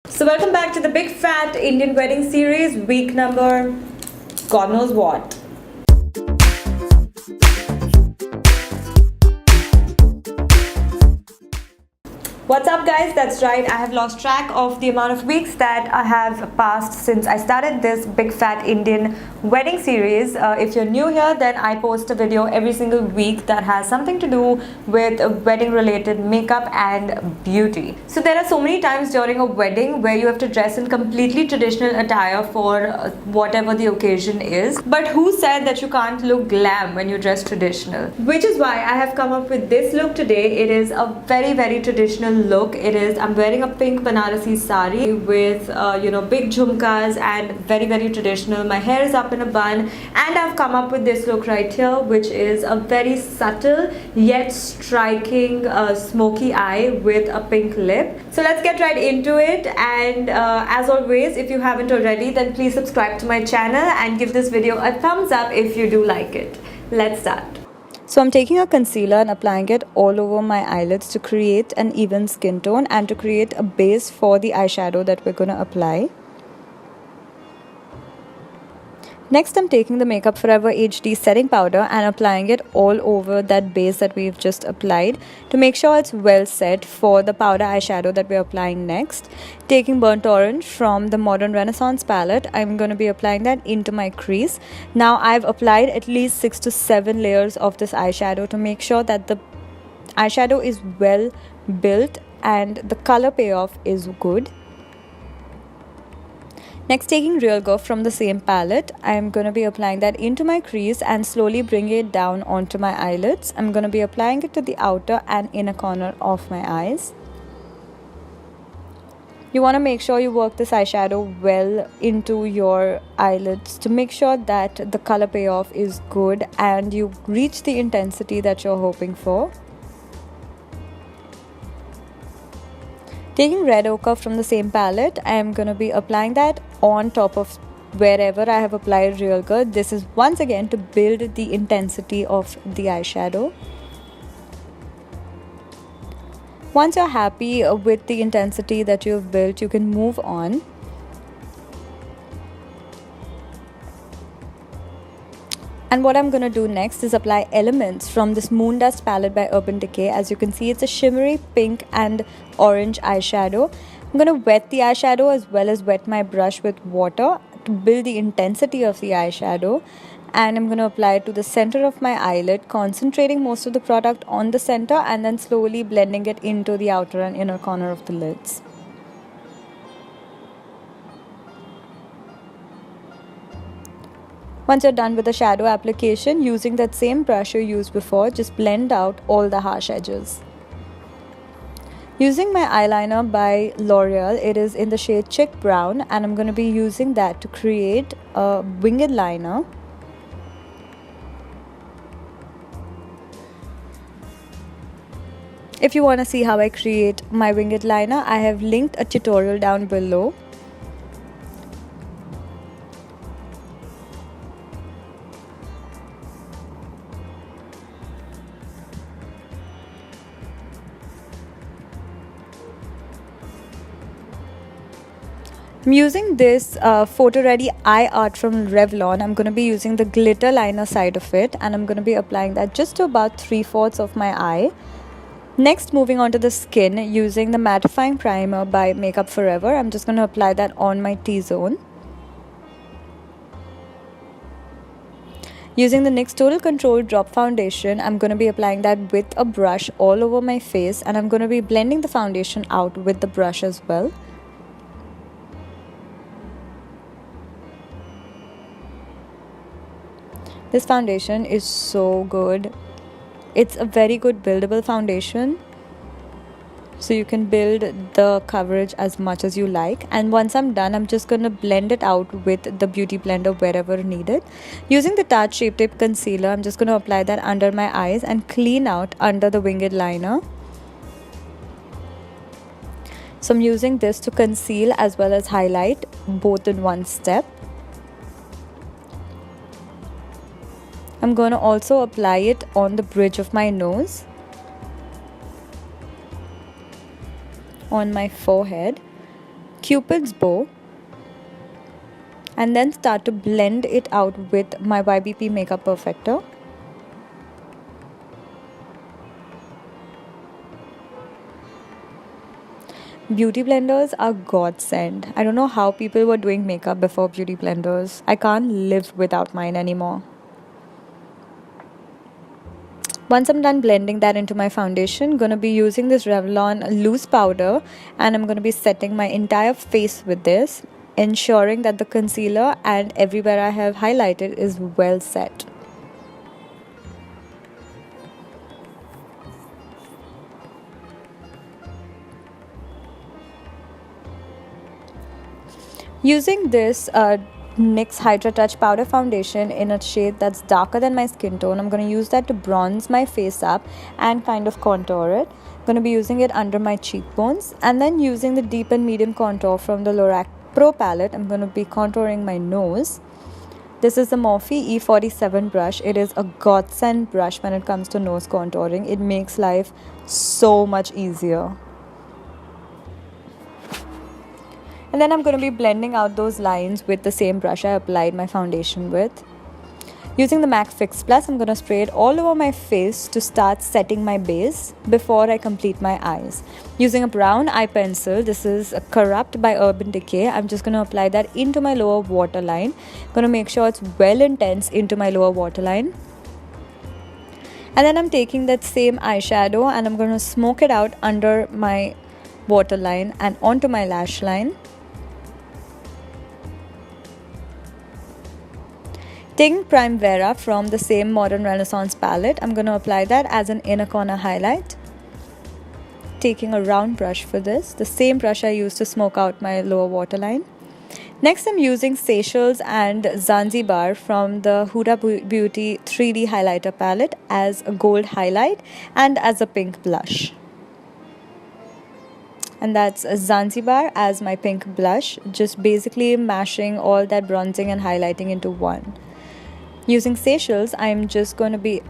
So welcome back to the Big Fat Indian Wedding Series, week number God knows what. What's up guys, that's right, I have lost track of the amount of weeks that I have passed since I started this Big Fat Indian Wedding Series. If you're new here, then I post a video every single week that has something to do with wedding related makeup and beauty. So there are so many times during a wedding where you have to dress in completely traditional attire for whatever the occasion is. But who said that you can't look glam when you dress traditional? Which is why I have come up with this look today. It is a very traditional look. I'm wearing a pink Banarasi sari with big jhumkas and very traditional. My hair is up in a bun and I've come up with this look right here, which is a very subtle yet striking smoky eye with a pink lip. So let's get right into it, and as always, if you haven't already, then please subscribe to my channel and give this video a thumbs up if you do like it. Let's start. So I'm taking a concealer and applying it all over my eyelids to create an even skin tone and to create a base for the eyeshadow that we're going to apply. Next, I'm taking the Makeup Forever HD setting powder and applying it all over that base that we've just applied to make sure it's well set for the powder eyeshadow that we're applying next. Taking Burnt Orange from the Modern Renaissance palette, I'm going to be applying that into my crease. Now, I've applied at least 6 to 7 layers of this eyeshadow to make sure that the eyeshadow is well built and the color payoff is good. Next, taking Real Girl from the same palette, I'm going to be applying that into my crease and slowly bring it down onto my eyelids. I'm going to be applying it to the outer and inner corner of my eyes. You want to make sure you work this eyeshadow well into your eyelids to make sure that the color payoff is good and you reach the intensity that you're hoping for. Taking Red Ochre from the same palette, I am going to be applying that on top of wherever I have applied Real Girl. This is once again to build the intensity of the eyeshadow. Once you're happy with the intensity that you've built, you can move on. And what I'm going to do next is apply Elements from this Moon Dust palette by Urban Decay. As you can see, it's a shimmery pink and orange eyeshadow. I'm going to wet the eyeshadow as well as wet my brush with water to build the intensity of the eyeshadow. And I'm going to apply it to the center of my eyelid, concentrating most of the product on the center and then slowly blending it into the outer and inner corner of the lids. Once you're done with the shadow application, using that same brush you used before, just blend out all the harsh edges. Using my eyeliner by L'Oreal, it is in the shade Chick Brown, and I'm going to be using that to create a winged liner. If you want to see how I create my winged liner, I have linked a tutorial down below. I'm using this photo ready eye art from Revlon. I'm going to be using the glitter liner side of it, and I'm going to be applying that just to about 3/4 of my eye. Next, moving on to the skin, using the mattifying primer by Makeup Forever, I'm just going to apply that on my T-zone. Using the NYX Total Control Drop Foundation, I'm going to be applying that with a brush all over my face, and I'm going to be blending the foundation out with the brush as well. This foundation is so good. It's a very good buildable foundation, so you can build the coverage as much as you like. And once I'm done, I'm just going to blend it out with the beauty blender wherever needed. Using the Tarte Shape Tape Concealer, I'm just going to apply that under my eyes and clean out under the winged liner. So I'm using this to conceal as well as highlight both in one step. I'm going to also apply it on the bridge of my nose, on my forehead, Cupid's bow, and then start to blend it out with my YBP Makeup Perfector. Beauty blenders are godsend. I don't know how people were doing makeup before beauty blenders. I can't live without mine anymore. Once I'm done blending that into my foundation, I'm going to be using this Revlon loose powder, and I'm going to be setting my entire face with this, ensuring that the concealer and everywhere I have highlighted is well set. Using this NYX Hydra Touch Powder Foundation in a shade that's darker than my skin tone, I'm going to use that to bronze my face up and kind of contour it. I'm going to be using it under my cheekbones, and then using the deep and medium contour from the Lorac Pro palette, I'm going to be contouring my nose. This is the Morphe E47 brush. It is a godsend brush when it comes to nose contouring. It makes life so much easier. And then I'm going to be blending out those lines with the same brush I applied my foundation with. Using the MAC Fix Plus, I'm going to spray it all over my face to start setting my base before I complete my eyes. Using a brown eye pencil, this is Corrupt by Urban Decay. I'm just going to apply that into my lower waterline. I'm going to make sure it's well intense into my lower waterline. And then I'm taking that same eyeshadow and I'm going to smoke it out under my waterline and onto my lash line. Taking Prime Vera from the same Modern Renaissance palette, I'm going to apply that as an inner corner highlight. Taking a round brush for this, the same brush I used to smoke out my lower waterline. Next, I'm using Seychelles and Zanzibar from the Huda Beauty 3D highlighter palette as a gold highlight and as a pink blush. And that's Zanzibar as my pink blush, just basically mashing all that bronzing and highlighting into one. Using Seychelles, I'm just going to be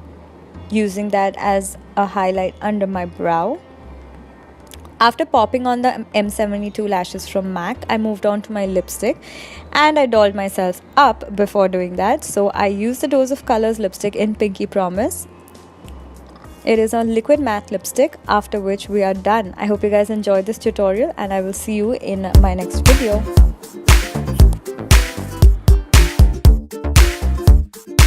using that as a highlight under my brow. After popping on the M72 lashes from MAC, I moved on to my lipstick and I dolled myself up before doing that. So I used the Dose of Colors lipstick in Pinky Promise. It is a liquid matte lipstick, after which we are done. I hope you guys enjoyed this tutorial and I will see you in my next video.